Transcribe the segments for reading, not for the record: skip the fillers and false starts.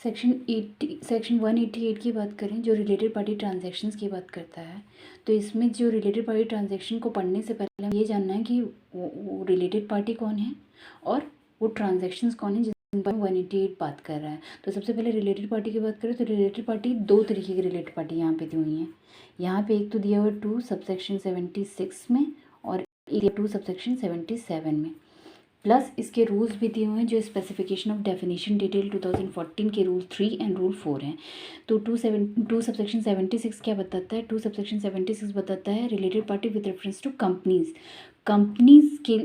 Section 188 की बात करें, जो रिलेटेड पार्टी ट्रांजैक्शंस की बात करता है, तो इसमें जो रिलेटेड पार्टी ट्रांजैक्शन को पढ़ने से पहले हमें ये जानना है कि वो रिलेटेड पार्टी कौन है और वो ट्रांजैक्शंस कौन है जिन पर 188 बात कर रहा है। तो सबसे पहले रिलेटेड पार्टी की बात करें तो रिलेटेड पार्टी दो तरीके की रिलेटेड पार्टी यहाँ पे दी हुई हैं। यहाँ पे एक तो दिया हुआ 2 सबसेक्शन 76 में और एक 2 सबसेक्शन 77 में, प्लस इसके रूल्स भी दिए हुए हैं जो स्पेसिफिकेशन ऑफ डेफिनेशन डिटेल 2014 के रूल 3 एंड रूल 4 हैं। तो 2 सबसेक्शन 76 क्या बताता है? 2 सबसेक्शन 76 बताता है related party with reference to companies के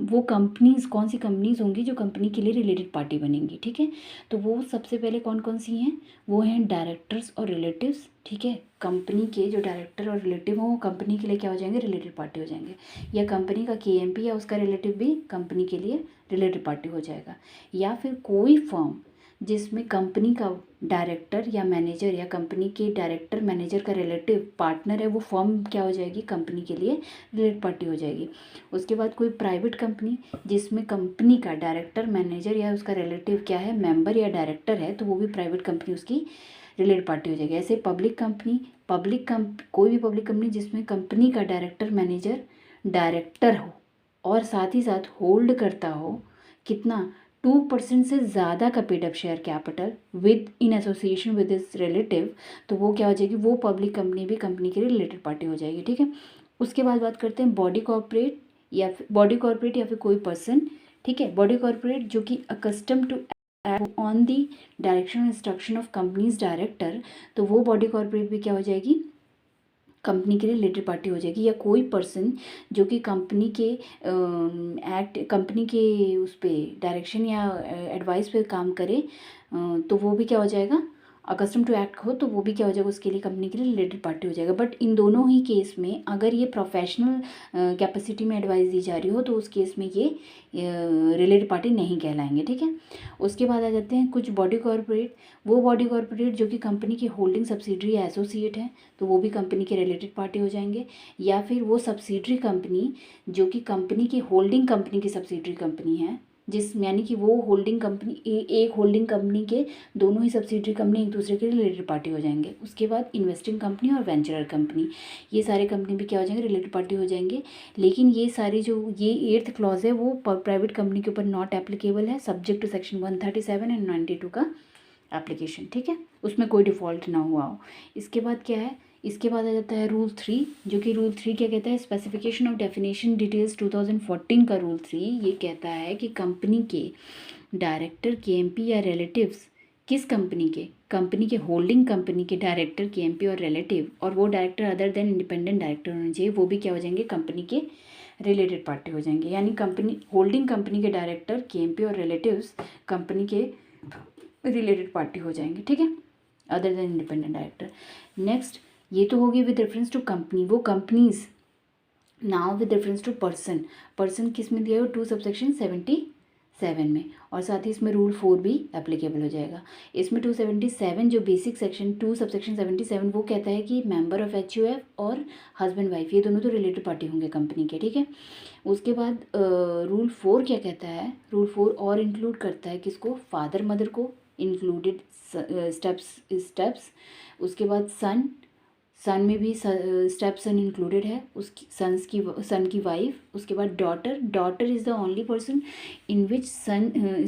वो कंपनीज़ कौन सी कंपनीज़ होंगी जो कंपनी के लिए रिलेटेड पार्टी बनेंगी, ठीक है। तो वो सबसे पहले कौन कौन सी हैं? वो हैं डायरेक्टर्स और रिलेटिव्स, ठीक है। कंपनी के जो डायरेक्टर और रिलेटिव हों वो कंपनी के लिए क्या हो जाएंगे? रिलेटेड पार्टी हो जाएंगे। या कंपनी का केएमपी या उसका रिलेटिव भी कंपनी के लिए रिलेटेड पार्टी हो जाएगा। या फिर कोई फर्म जिसमें कंपनी का डायरेक्टर या मैनेजर या कंपनी के डायरेक्टर मैनेजर का रिलेटिव पार्टनर है, वो फर्म क्या हो जाएगी? कंपनी के लिए रिलेटेड पार्टी हो जाएगी। उसके बाद कोई प्राइवेट कंपनी जिसमें कंपनी का डायरेक्टर मैनेजर या उसका रिलेटिव क्या है? मेंबर या डायरेक्टर है, तो वो भी प्राइवेट कंपनी उसकी रिलेटेड पार्टी हो जाएगी। ऐसे पब्लिक कंपनी कोई भी पब्लिक कंपनी जिसमें कंपनी का डायरेक्टर मैनेजर डायरेक्टर हो और साथ ही साथ होल्ड करता हो कितना? 2% से ज़्यादा का paid up share capital with in association with is relative, तो वो क्या हो जाएगी? वो पब्लिक कंपनी भी कंपनी के लिए रिलेटेड पार्टी हो जाएगी, ठीक है। उसके बाद बात करते हैं बॉडी कॉर्पोरेट या फिर कोई पर्सन, ठीक है। बॉडी कॉर्पोरेट जो कि accustomed to on the direction instruction of companies director, तो वो बॉडी कॉर्पोरेट भी क्या हो जाएगी? कंपनी के लिए रिलेटेड पार्टी हो जाएगी। या कोई पर्सन जो कि कंपनी के उस पर डायरेक्शन या एडवाइस पे काम करे, तो वो भी क्या हो जाएगा? अकस्टम टू एक्ट हो, तो वो भी क्या हो जाएगा? उसके लिए कंपनी के लिए रिलेटेड पार्टी हो जाएगा। बट इन दोनों ही केस में अगर ये प्रोफेशनल कैपेसिटी में एडवाइस दी जा रही हो तो उस केस में ये रिलेटेड पार्टी नहीं कहलाएंगे, ठीक है। उसके बाद आ जाते हैं कुछ बॉडी कॉर्पोरेट। वो बॉडी कॉर्पोरेट जो कि कंपनी की होल्डिंग सब्सिडरी या एसोसिएट है, तो वो भी कंपनी के रिलेटेड पार्टी हो जाएंगे। या फिर वो सब्सिडरी कंपनी जो कि कंपनी की होल्डिंग कंपनी की सब्सिडरी कंपनी है, यानी कि वो होल्डिंग कंपनी एक होल्डिंग कंपनी के दोनों ही सब्सिडरी कंपनी एक दूसरे के रिलेटेड पार्टी हो जाएंगे। उसके बाद इन्वेस्टिंग कंपनी और वेंचरर कंपनी, ये सारे कंपनी भी क्या हो जाएंगे? रिलेटेड पार्टी हो जाएंगे। लेकिन ये सारी जो ये 8th क्लॉज है वो प्राइवेट कंपनी के ऊपर नॉट एप्लीकेबल है, सब्जेक्ट टू सेक्शन 137 एंड 92 का एप्लीकेशन, ठीक है। उसमें कोई डिफ़ॉल्ट ना हुआ हो। इसके बाद क्या है? इसके बाद आ जाता है रूल 3, जो कि रूल 3 क्या कहता है? स्पेसिफिकेशन ऑफ डेफिनेशन डिटेल्स 2014 का रूल 3 ये कहता है कि कंपनी के डायरेक्टर केएमपी या रिलेटिव्स किस कंपनी के होल्डिंग कंपनी के डायरेक्टर केएमपी और रिलेटिव, और वो director other than independent director होने चाहिए, वो भी क्या हो जाएंगे? कंपनी के रिलेटेड पार्टी हो जाएंगे। यानी होल्डिंग कंपनी के डायरेक्टर केएमपी और रिलेटिव्स कंपनी के रिलेटेड पार्टी हो जाएंगे, ठीक है, other than independent director. Next, ये तो होगी विद रेफरेंस टू कंपनी, वो companies. Now with reference to person किस में दिया है? 2 सबसेक्शन 77 में, और साथ ही इसमें रूल 4 भी एप्लीकेबल हो जाएगा। इसमें 277 जो बेसिक सेक्शन 2 सबसेक्शन 77 वो कहता है कि मेंबर ऑफ HUF और हस्बैंड वाइफ ये दोनों तो रिलेटेड पार्टी होंगे कंपनी के, ठीक है। उसके बाद रूल 4 क्या कहता है? रूल 4 और इंक्लूड करता है किसको? फादर मदर को, इंक्लूडेड स्टेप्स। उसके बाद सन में भी स्टेप सन इंक्लूडेड है, उसकी सन की वाइफ। उसके बाद daughter is the only person in which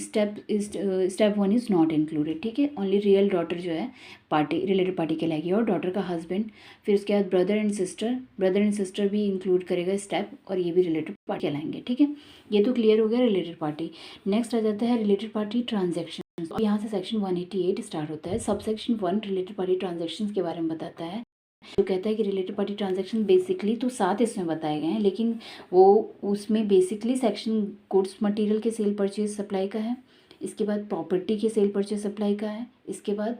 step 1 is not included, ठीक है। ओनली रियल डॉटर जो है रिलेटेड पार्टी कहलाएगी, और डॉटर का हस्बैंड। फिर उसके बाद ब्रदर एंड सिस्टर भी इंक्लूड करेगा स्टेप, और ये भी रिलेटेड पार्टी कहलाएंगे, ठीक है। ये तो क्लियर हो गया रिलेटेड पार्टी। नेक्स्ट आ जाता है रिलेटेड पार्टी ट्रांजेक्शन, और यहाँ से सेक्शन 188 स्टार्ट होता है। Sub section 1 related party transaction के बारे में बताता है, जो कहता है कि रिलेटेड पार्टी ट्रांजैक्शन बेसिकली तो 7 इसमें बताए गए हैं, लेकिन वो उसमें बेसिकली सेक्शन गुड्स मटेरियल के सेल परचेज सप्लाई का है। इसके बाद प्रॉपर्टी के सेल परचेज सप्लाई का है। इसके बाद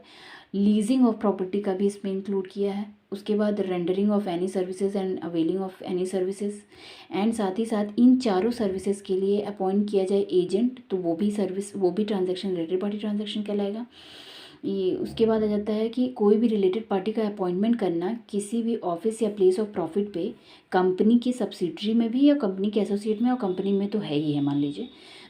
लीजिंग ऑफ प्रॉपर्टी का भी इसमें इंक्लूड किया है। उसके बाद rendering of any services and availing of any services, and साथ ही साथ इन चारों सर्विसेज के लिए अपॉइंट किया जाए एजेंट, तो वो भी ट्रांजैक्शन रिलेटेड पार्टी ट्रांजैक्शन कहलाएगा। ये उसके बाद आ जाता है कि कोई भी रिलेटेड पार्टी का अपॉइंटमेंट करना किसी भी ऑफिस या प्लेस ऑफ प्रॉफिट पे कंपनी की सब्सिडरी में भी या कंपनी के एसोसिएट में, और कंपनी में तो है ही है मान लीजिए,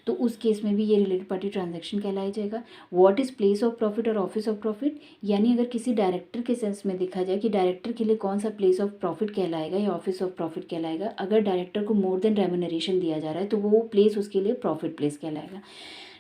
तो उस केस में भी ये रिलेटेड पार्टी ट्रांजैक्शन कहलाया जाएगा। What is place of profit और ऑफिस ऑफ प्रॉफिट, यानी अगर किसी डायरेक्टर के सेंस में देखा जाए कि डायरेक्टर के लिए कौन सा प्लेस ऑफ प्रॉफिट कहलाएगा या ऑफिस ऑफ प्रॉफिट कहलाएगा, अगर डायरेक्टर को मोर देन रेम्यूनरेशन दिया जा रहा है तो वो प्लेस उसके लिए प्रॉफिट प्लेस कहलाएगा,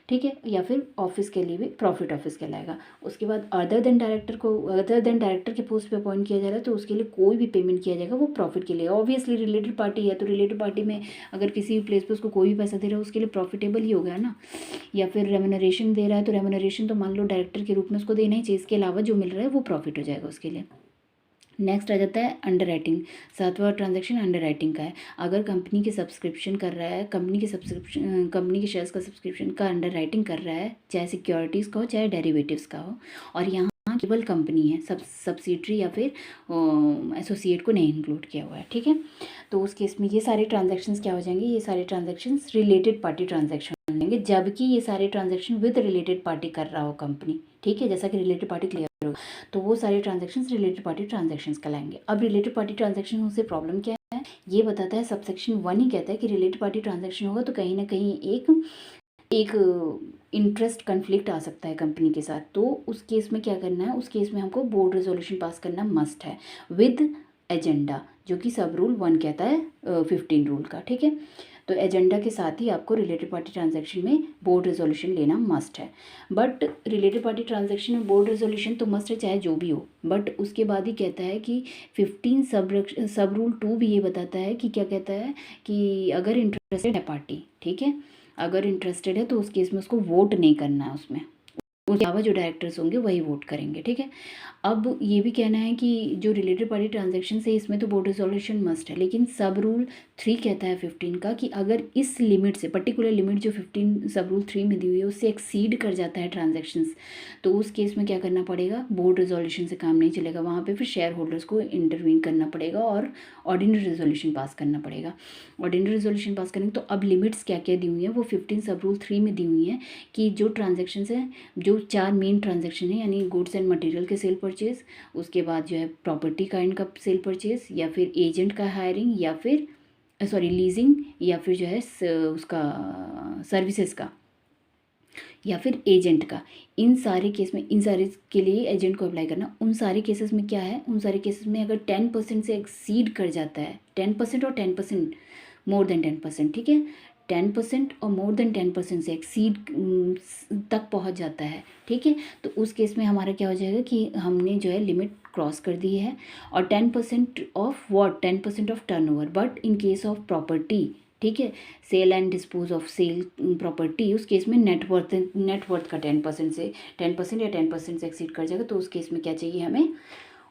ठीक है, या फिर ऑफिस के लिए भी प्रॉफिट ऑफिस कहलाएगा। उसके बाद अदर देन डायरेक्टर के पोस्ट पे अपॉइंट किया जा रहा है तो उसके लिए कोई भी पेमेंट किया जाएगा वो प्रॉफिट के लिए। ऑब्वियसली रिलेटेड पार्टी है तो रिलेटेड पार्टी में अगर किसी भी प्लेस पे उसको कोई भी पैसा दे रहा है उसके लिए प्रॉफिटेबल ही होगा ना। या फिर रेम्यूनरेशन दे रहा है तो रेम्यूनरेशन तो मान लो डायरेक्टर के रूप में उसको देना ही चाहिए, इसके अलावा जो मिल रहा है वो प्रॉफिट हो जाएगा उसके लिए। नेक्स्ट आ जाता है अंडर राइटिंग। 7वां ट्रांजैक्शन अंडर राइटिंग का है। अगर कंपनी के सब्सक्रिप्शन कर रहा है, कंपनी के शेयर्स का सब्सक्रिप्शन का अंडर राइटिंग कर रहा है, चाहे सिक्योरिटीज़ का हो चाहे डेरिवेटिव्स का हो, और यहाँ केवल कंपनी है, सब्सिडरी या फिर एसोसिएट को नहीं इंक्लूड किया हुआ है, ठीक है, तो उस केस में ये सारे ट्रांजैक्शंस क्या हो जाएंगे, ये सारे ट्रांजैक्शंस रिलेटेड पार्टी ट्रांजैक्शन हो जाएंगे, जबकि ये सारे ट्रांजैक्शन विद रिलेटेड पार्टी कर रहा हो कंपनी, ठीक है, जैसा कि रिलेटेड पार्टी क्लियर हो, तो वो सारे ट्रांजैक्शंस रिलेटेड पार्टी ट्रांजैक्शंस कहलाएंगे। अब रिलेटेड पार्टी ट्रांजैक्शन से प्रॉब्लम क्या है, ये बताता है सबसेक्शन 1 ही कहता है कि रिलेटेड पार्टी ट्रांजैक्शन होगा तो कहीं ना कहीं एक इंटरेस्ट कन्फ्लिक्ट आ सकता है कंपनी के साथ, तो उस केस में क्या करना है, उस केस में हमको बोर्ड रेजोल्यूशन पास करना मस्ट है विद एजेंडा, जो कि सब रूल 1 कहता है 15 रूल का, ठीक है, तो एजेंडा के साथ ही आपको रिलेटेड पार्टी ट्रांजैक्शन में बोर्ड रेजोल्यूशन लेना मस्ट है। बट रिलेटेड पार्टी ट्रांजैक्शन में बोर्ड रेजोल्यूशन तो मस्ट है चाहे जो भी हो, बट उसके बाद ही कहता है कि 15 सब रूल 2 भी ये बताता है कि क्या कहता है कि अगर इंटरेस्टेड है पार्टी, ठीक है, अगर इंटरेस्टेड है तो उस केस में उसको वोट नहीं करना है, उसमें उसके अलावा जो डायरेक्टर्स होंगे वही वोट करेंगे, ठीक है। अब ये भी कहना है कि जो रिलेटेड पार्टी ट्रांजैक्शन है इसमें तो बोर्ड रेजोल्यूशन मस्ट है, लेकिन सब रूल 3 कहता है 15 का कि अगर इस लिमिट से, पर्टिकुलर लिमिट जो 15 सब रूल 3 में दी हुई है उससे एक्सीड कर जाता है ट्रांजैक्शंस, तो उस केस में क्या करना पड़ेगा, बोर्ड रेजोल्यूशन से काम नहीं चलेगा, वहाँ पर फिर शेयर होल्डर्स को इंटरवीन करना पड़ेगा और ऑर्डिनरी रेजोल्यूशन पास करना पड़ेगा। ऑर्डिनरी रेजोल्यूशन पास करेंगे तो अब लिमिट्स क्या क्या दी हुई हैं वो 15 सब रूल 3 में दी हुई हैं कि जो ट्रांजैक्शंस हैं, जो 4 मेन ट्रांजैक्शन है, यानी गुड्स एंड मटेरियल के सेल परचेज, उसके बाद जो है प्रॉपर्टी काइंड का सेल परचेज, या फिर एजेंट का हायरिंग, या फिर लीजिंग, या फिर जो है उसका सर्विसेज का, या फिर एजेंट का, इन सारे केस में, इन सारे के लिए एजेंट को अप्लाई करना। उन सारे केसेस में क्या है, उन सारे केसेस में अगर 10% से एक्सीड कर जाता है, 10% और 10% मोर देन 10%, ठीक है, 10% और मोर देन 10% से एक्सीड तक पहुंच जाता है, ठीक है, तो उस केस में हमारा क्या हो जाएगा कि हमने जो है लिमिट क्रॉस कर दी है। और 10% of what, 10% of turnover, but in case of property, ठीक है, sale and dispose of sale property, उस केस में नेटवर्थ का 10% से 10% या 10% से एक्सीड कर जाएगा, तो उस केस में क्या चाहिए, हमें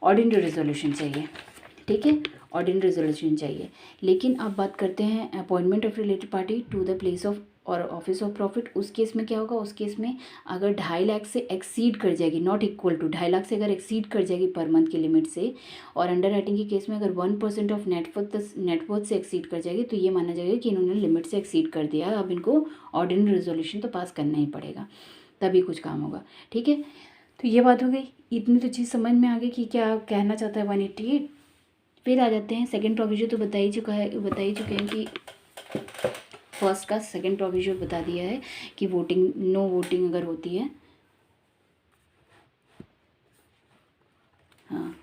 ऑर्डिनरी रेजोल्यूशन चाहिए, ठीक है, ऑर्डिनरी रेजोल्यूशन चाहिए। लेकिन अब बात करते हैं appointment of related party to the place of or office of profit. उस केस में क्या होगा, उस केस में अगर 2.5 लाख से एक्सीड कर जाएगी, नॉट इक्वल टू 2.5 लाख से अगर एक्सीड कर जाएगी पर मंथ की लिमिट से, और अंडर राइटिंग के केस में अगर 1% ऑफ नेटवर्थ से एक्सीड कर जाएगी, तो ये माना जाएगा कि इन्होंने लिमिट से एक्सीड कर दिया, अब इनको ऑर्डिनरी रेजोल्यूशन तो पास करना ही पड़ेगा, तभी कुछ काम होगा, ठीक है। तो ये बात हो गई, इतनी तो चीज़ समझ में आ गई कि क्या कहना चाहता है 188। फिर आ जाते हैं सेकंड प्रोविजन, तो बता ही चुके हैं कि फर्स्ट का सेकंड प्रोविजन बता दिया है कि वोटिंग, नो वोटिंग अगर होती है, हाँ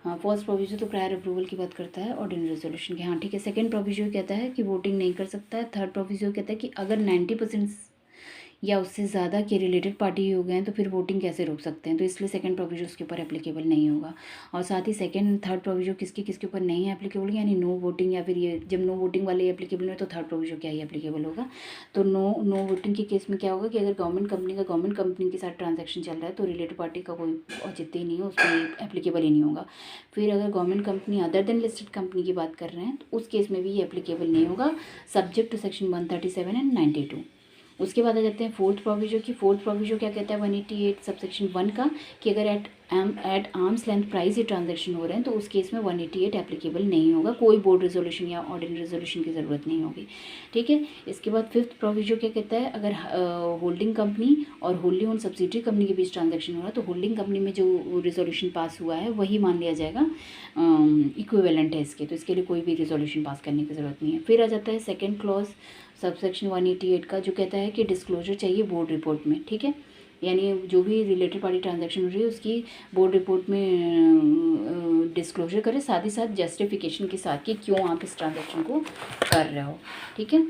हाँ, फर्स्ट प्रोविजन तो प्रायर अप्रूवल की बात करता है ऑर्डिनरी रेजोल्यूशन की, हाँ ठीक है। सेकंड प्रोविजन कहता है कि वोटिंग नहीं कर सकता है। थर्ड प्रोविजन कहता है कि अगर 90% या उससे ज़्यादा के रिलेटेड पार्टी हो गए हैं तो फिर वोटिंग कैसे रोक सकते हैं, तो इसलिए सेकंड प्रोविजन उसके ऊपर एप्लीकेबल नहीं होगा। और साथ ही सेकंड एंड थर्ड प्रोविजन किसके ऊपर नहीं है एप्लीकेबल, यानी नो वोटिंग, या फिर ये जब नो वोटिंग वाले एप्लीकेबल है तो थर्ड प्रोविजन क्या ही एप्लीकेबल होगा। तो नो वोटिंग के केस में क्या होगा कि अगर गवर्नमेंट कंपनी के साथ ट्रांजैक्शन चल रहा है तो रिलेटेड पार्टी का कोई औचित्य ही नहीं है, उसमें एप्लीकेबल ही नहीं होगा। फिर अगर government company other than listed company की बात कर रहे हैं तो उस केस में भी ये एप्लीकेबल नहीं होगा, सब्जेक्ट टू सेक्शन 137 एंड 92। उसके बाद आ जाते हैं फोर्थ प्रोविजन की। फोर्थ प्रोविजन क्या कहता है 188 सबसेक्शन 1 का कि अगर at at arm's length price ये ट्रांजैक्शन हो रहे हैं तो उस केस में 188 एप्लीकेबल नहीं होगा, कोई बोर्ड रेजोल्यूशन या ऑर्डिनरी रेजोल्यूशन की ज़रूरत नहीं होगी। ठीक है। इसके बाद फिफ्थ प्रोविजो क्या कहता है, अगर होल्डिंग कंपनी और होल्डिंग ऑन सब्सिडरी कंपनी के बीच ट्रांजैक्शन हो रहा है तो होल्डिंग कंपनी में जो रेजोल्यूशन पास हुआ है वही मान लिया जाएगा इक्विवेलेंट है इसके, तो इसके लिए कोई भी रेजोल्यूशन पास करने की ज़रूरत नहीं है। फिर आ जाता है सेकेंड क्लॉज सबसेक्शन 188 का, जो कहता है कि डिस्क्लोजर चाहिए बोर्ड रिपोर्ट में। ठीक है, यानी जो भी रिलेटेड पार्टी ट्रांजैक्शन हो रही है उसकी बोर्ड रिपोर्ट में डिस्क्लोजर करें, साथ ही साथ जस्टिफिकेशन के साथ कि क्यों आप इस ट्रांजैक्शन को कर रहे हो। ठीक है।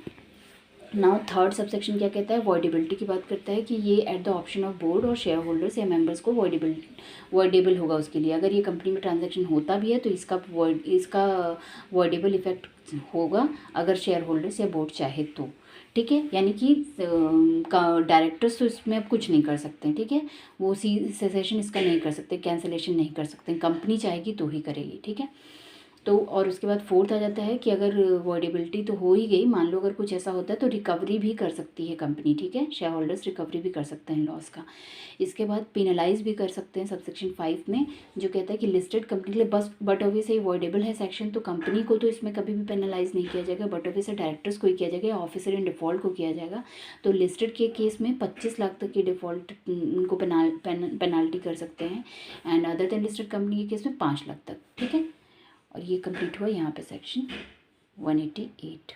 नाउ थर्ड सबसेक्शन क्या कहता है, वॉइडेबिलिटी की बात करता है कि ये at the option of board और शेयर होल्डर्स या मेंबर्स को वॉइडेबल होगा उसके लिए। अगर ये कंपनी में ट्रांजैक्शन होता भी है तो इसका वॉइडेबल इफेक्ट होगा अगर शेयर होल्डर्स या बोर्ड चाहे तो। ठीक है, यानी कि डायरेक्टर्स तो इसमें अब कुछ नहीं कर सकते। ठीक है, वो सेसेशन इसका नहीं कर सकते, कैंसिलेशन नहीं कर सकते, कंपनी चाहेगी तो ही करेगी। ठीक है। तो और उसके बाद फोर्थ आ जाता है कि अगर वॉइडेबिलिटी तो हो ही गई, मान लो अगर कुछ ऐसा होता है तो रिकवरी भी कर सकती है कंपनी। ठीक है, शेयर होल्डर्स रिकवरी भी कर सकते हैं लॉस का। इसके बाद पेनलाइज भी कर सकते हैं सबसेक्शन 5 में, जो कहता है कि लिस्टेड कंपनी के लिए बस बट ऑब्वियसली वॉइडेबल है सेक्शन, तो कंपनी को तो इसमें कभी भी पेनलाइज नहीं किया जाएगा, बट ऑब्वियसली डायरेक्टर्स को ही किया जाएगा या ऑफिसर इन डिफ़ॉल्ट को किया जाएगा। तो लिस्टेड के केस में 25 लाख तक की डिफ़ॉल्ट उनको पेनाल्टी कर सकते हैं, and other than listed company के केस में 5 लाख तक। ठीक है, और ये कंप्लीट हुआ यहाँ पे सेक्शन 188।